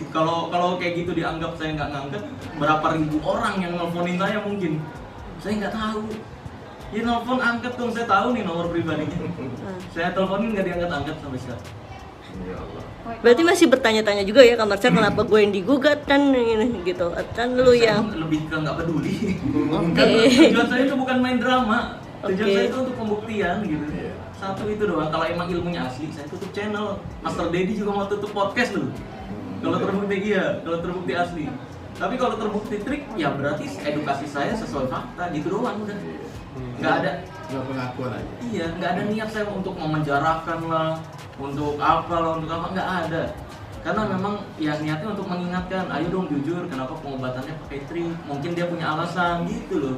Kalau kayak gitu dianggap saya nggak ngangkat, berapa ribu orang yang nelfonin saya mungkin. Saya nggak tahu. Ya nelfon angkat dong, saya tahu nih nomor pribadinya. Saya teleponin nggak diangkat-angkat sampai sekarang. Ya Allah. Berarti masih bertanya-tanya juga ya Kak Marcel, kenapa gue yang digugat kan ini gitu. Kan lu Saya yang lebih ke nggak peduli. Oke. Tujuan saya itu bukan main drama. Tujuan Oke. saya itu untuk pembuktian gitu. Iya. Satu itu doang. Kalau emang ilmunya asli, saya tutup channel. Master Dedi juga mau tutup podcast loh. Kalau terbukti iya, kalau terbukti asli. Tapi kalau terbukti trik, ya berarti edukasi saya sesuai fakta gitu doang udah. Nggak ada. Nggak pengakuan aja. Iya, nggak ada niat saya untuk memenjarakan lah, untuk apa lah, untuk apa, nggak ada. Karena memang ya niatnya untuk mengingatkan, ayo dong jujur, kenapa pengobatannya pakai trik? Mungkin dia punya alasan gitu loh.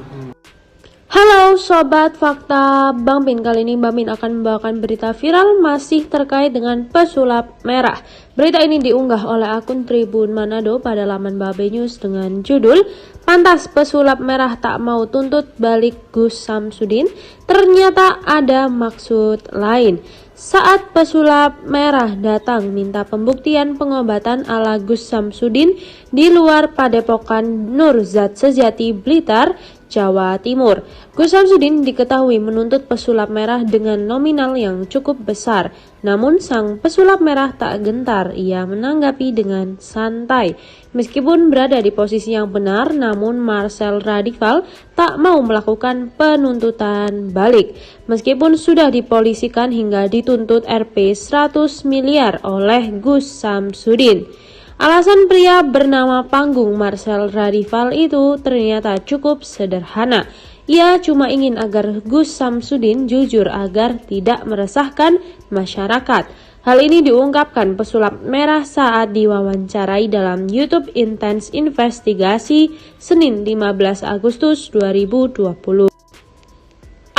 Halo Sobat Fakta, Bang Pin kali ini Bang Pin akan membawakan berita viral masih terkait dengan pesulap merah. Berita ini diunggah oleh akun Tribun Manado pada laman Babe News dengan judul "Pantas Pesulap Merah Tak Mau Tuntut Balik Gus Samsudin, Ternyata Ada Maksud Lain." Saat pesulap merah datang minta pembuktian pengobatan ala Gus Samsudin di luar Padepokan Nur Zat Sejati Blitar, Jawa Timur. Gus Samsudin diketahui menuntut pesulap merah dengan nominal yang cukup besar. Namun sang pesulap merah tak gentar, ia menanggapi dengan santai. Meskipun berada di posisi yang benar, namun Marcel Radifal tak mau melakukan penuntutan balik. Meskipun sudah dipolisikan hingga dituntut Rp 100 miliar oleh Gus Samsudin. Alasan pria bernama panggung Marcel Radifal itu ternyata cukup sederhana. Ia cuma ingin agar Gus Samsudin jujur agar tidak meresahkan masyarakat. Hal ini diungkapkan pesulap merah saat diwawancarai dalam YouTube Intense Investigasi Senin 15 Agustus 2020.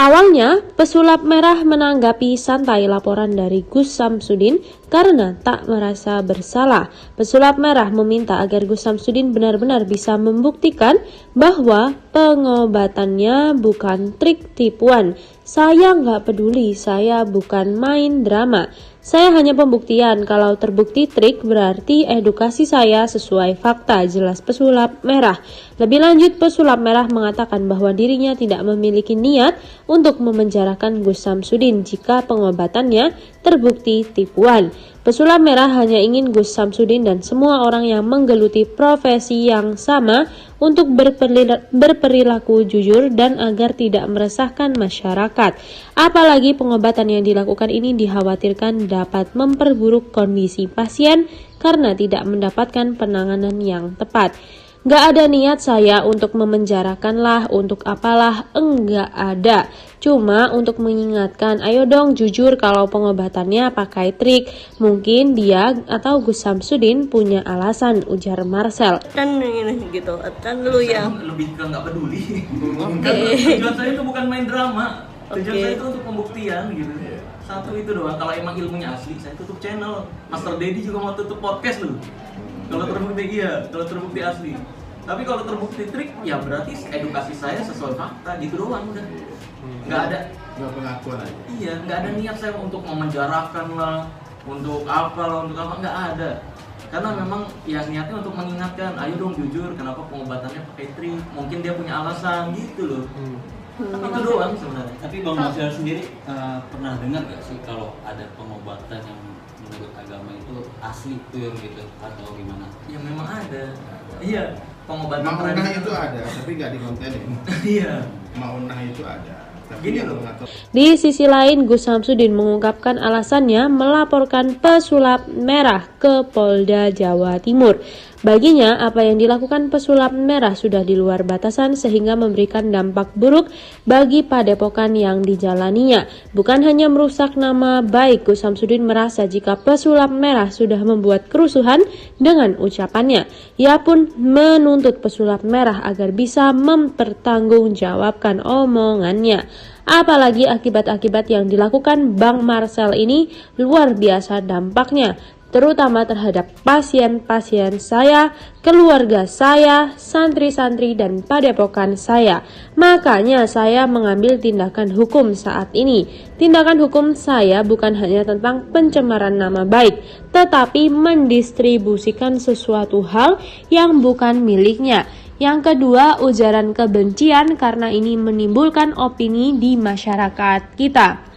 Awalnya, pesulap merah menanggapi santai laporan dari Gus Samsudin karena tak merasa bersalah. Pesulap merah meminta agar Gus Samsudin benar-benar bisa membuktikan bahwa pengobatannya bukan trik tipuan. Saya nggak peduli, saya bukan main drama. Saya hanya pembuktian, kalau terbukti trik berarti edukasi saya sesuai fakta, jelas pesulap merah. Lebih lanjut, pesulap merah mengatakan bahwa dirinya tidak memiliki niat untuk memenjarakan Gus Samsudin jika pengobatannya terbukti tipuan. Pesulap merah hanya ingin Gus Samsudin dan semua orang yang menggeluti profesi yang sama untuk berperilaku jujur dan agar tidak meresahkan masyarakat. Apalagi pengobatan yang dilakukan ini dikhawatirkan dapat memperburuk kondisi pasien karena tidak mendapatkan penanganan yang tepat. Gak ada niat saya untuk memenjarakan lah, untuk apalah, enggak ada. Cuma untuk mengingatkan, ayo dong jujur kalau pengobatannya pakai trik. Mungkin dia atau Gus Samsudin punya alasan, ujar Marcel. kan ini gitu. Kan lu Saya yang lebih ke nggak peduli. Oke. Tujuan saya itu bukan main drama. Tujuan Oke. saya itu untuk pembuktian gitu. Iya. Satu itu doang. Kalau emang ilmunya asli, saya tutup channel. Master Dedi juga mau tutup podcast loh. Kalau terbukti iya, kalau terbukti asli. Tapi kalau terbukti trik, ya berarti edukasi saya sesuai fakta gitu doang udah. Nggak ada. Nggak pengakuan aja. Iya, nggak ada niat saya untuk memenjarakan lah, untuk apa lah, untuk apa, nggak ada. Karena memang ya niatnya untuk mengingatkan, ayo dong jujur, kenapa pengobatannya pakai trik? Mungkin dia punya alasan gitu loh. Itu doang sebenarnya. Tapi Bang Marcel sendiri pernah dengar gak sih kalau ada pengobatan yang menurut agama itu asli pure gitu atau gimana? Ya memang ada. Iya, pengobatan Maunah tradisional. itu ada, tapi nggak dikontenin. Iya. Maunah itu ada, tapi Gini yang loh. mengatur. Di sisi lain, Gus Samsudin mengungkapkan alasannya melaporkan pesulap merah ke Polda Jawa Timur. Baginya, apa yang dilakukan pesulap merah sudah di luar batasan sehingga memberikan dampak buruk bagi padepokan yang dijalaninya. Bukan hanya merusak nama baik, Gus Samsudin merasa jika pesulap merah sudah membuat kerusuhan dengan ucapannya. Ia pun menuntut pesulap merah agar bisa mempertanggungjawabkan omongannya. Apalagi akibat-akibat yang dilakukan Bang Marcel ini luar biasa dampaknya. terutama terhadap pasien-pasien saya, keluarga saya, santri-santri, dan padepokan saya. Makanya saya mengambil tindakan hukum saat ini. Tindakan hukum saya bukan hanya tentang pencemaran nama baik, tetapi mendistribusikan sesuatu hal yang bukan miliknya. Yang kedua, ujaran kebencian karena ini menimbulkan opini di masyarakat kita.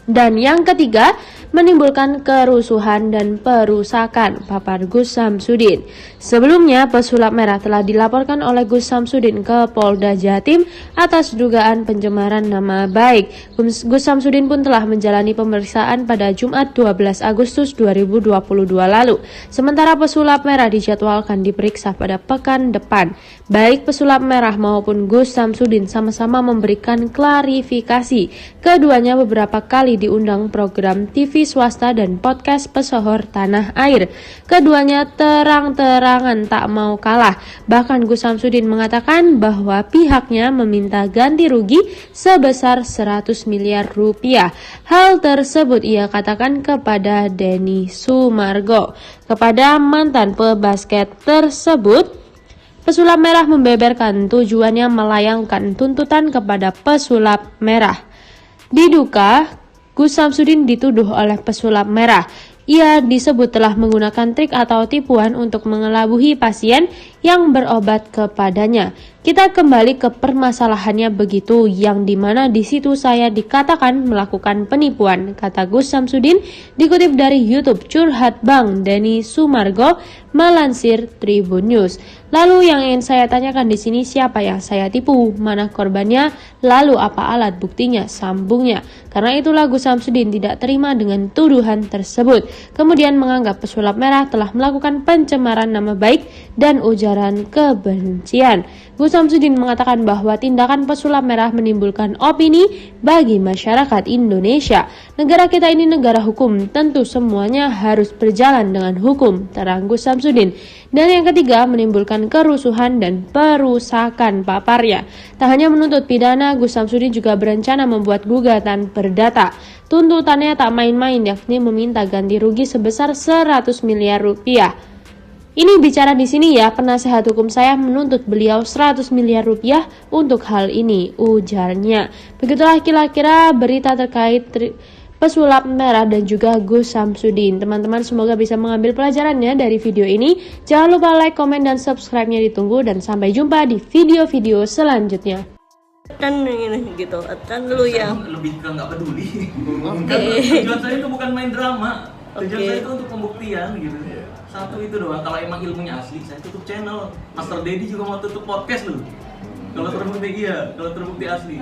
Dan yang ketiga, menimbulkan kerusuhan dan perusakan, papar Gus Samsudin. Sebelumnya, pesulap merah telah dilaporkan oleh Gus Samsudin ke Polda Jatim atas dugaan pencemaran nama baik. Gus Samsudin pun telah menjalani pemeriksaan pada Jumat 12 Agustus 2022 lalu. Sementara pesulap merah dijadwalkan diperiksa pada pekan depan. Baik pesulap merah maupun Gus Samsudin sama-sama memberikan klarifikasi. Keduanya beberapa kali diundang program TV swasta dan podcast pesohor tanah air. Keduanya terang-terangan tak mau kalah. Bahkan Gus Samsudin mengatakan bahwa pihaknya meminta ganti rugi sebesar 100 miliar rupiah. Hal tersebut ia katakan kepada Denny Sumargo. Kepada mantan pebasket tersebut, pesulap merah membeberkan tujuannya melayangkan tuntutan kepada pesulap merah. Diduga, Gus Samsudin dituduh oleh pesulap merah. Ia disebut telah menggunakan trik atau tipuan untuk mengelabuhi pasien yang berobat kepadanya. Kita kembali ke permasalahannya begitu, yang dimana di situ saya dikatakan melakukan penipuan, kata Gus Samsudin dikutip dari YouTube Curhat Bang Denny Sumargo melansir Tribun News. Lalu yang ingin saya tanyakan di sini, siapa yang saya tipu? Mana korbannya? Lalu apa alat buktinya? Sambungnya. Karena itulah Gus Samsudin tidak terima dengan tuduhan tersebut. Kemudian menganggap pesulap merah telah melakukan pencemaran nama baik dan ujaran kebencian. Gus Samsudin mengatakan bahwa tindakan pesulap merah menimbulkan opini bagi masyarakat Indonesia. Negara kita ini negara hukum, tentu semuanya harus berjalan dengan hukum, terang Gus Samsudin. Dan yang ketiga, menimbulkan kerusuhan dan perusakan, paparnya. Tak hanya menuntut pidana, Gus Samsudin juga berencana membuat gugatan perdata. Tuntutannya tak main-main, yakni meminta ganti rugi sebesar 100 miliar rupiah. Ini bicara di sini ya, penasehat hukum saya menuntut beliau 100 miliar rupiah untuk hal ini, ujarnya. Begitulah kira-kira berita terkait pesulap merah dan juga Gus Samsudin. Teman-teman semoga bisa mengambil pelajarannya dari video ini. Jangan lupa like, komen, dan subscribe-nya ditunggu. Dan sampai jumpa di video-video selanjutnya. Dan ini gitu, dan lu Saya yang lebih ke nggak peduli. Oke. Tujuan saya itu bukan main drama. Tujuan Oke. saya itu untuk pembuktian gitu. Satu itu doang. Kalau emang ilmunya asli, saya tutup channel. Master Dedi juga mau tutup podcast loh. Kalau terbukti iya, kalau terbukti asli.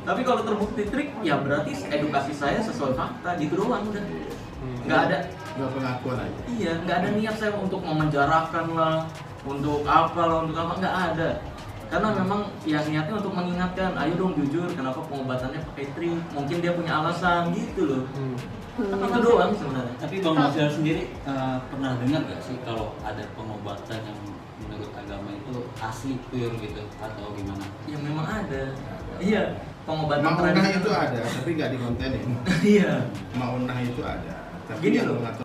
Tapi kalau terbukti trik, ya berarti edukasi saya sesuai fakta, gitu doang udah. Nggak ada. Nggak pengakuan aja. Iya, nggak ada niat saya untuk memenjarakan lah, untuk apa lah, untuk apa, nggak ada. Karena memang ya niatnya untuk mengingatkan, ayo dong jujur, kenapa pengobatannya pakai trik? Mungkin dia punya alasan gitu loh. Itu doang sebenarnya. Tapi Bang Novel sendiri pernah dengar gak sih kalau ada pengobatan yang menurut agama itu asli pure gitu atau gimana? Ya memang ada. Iya, pengobatan Maunah tradisional itu ada, tapi nggak dikontenin. Iya. Maunah itu ada, tapi Gini nggak loh. mengatur.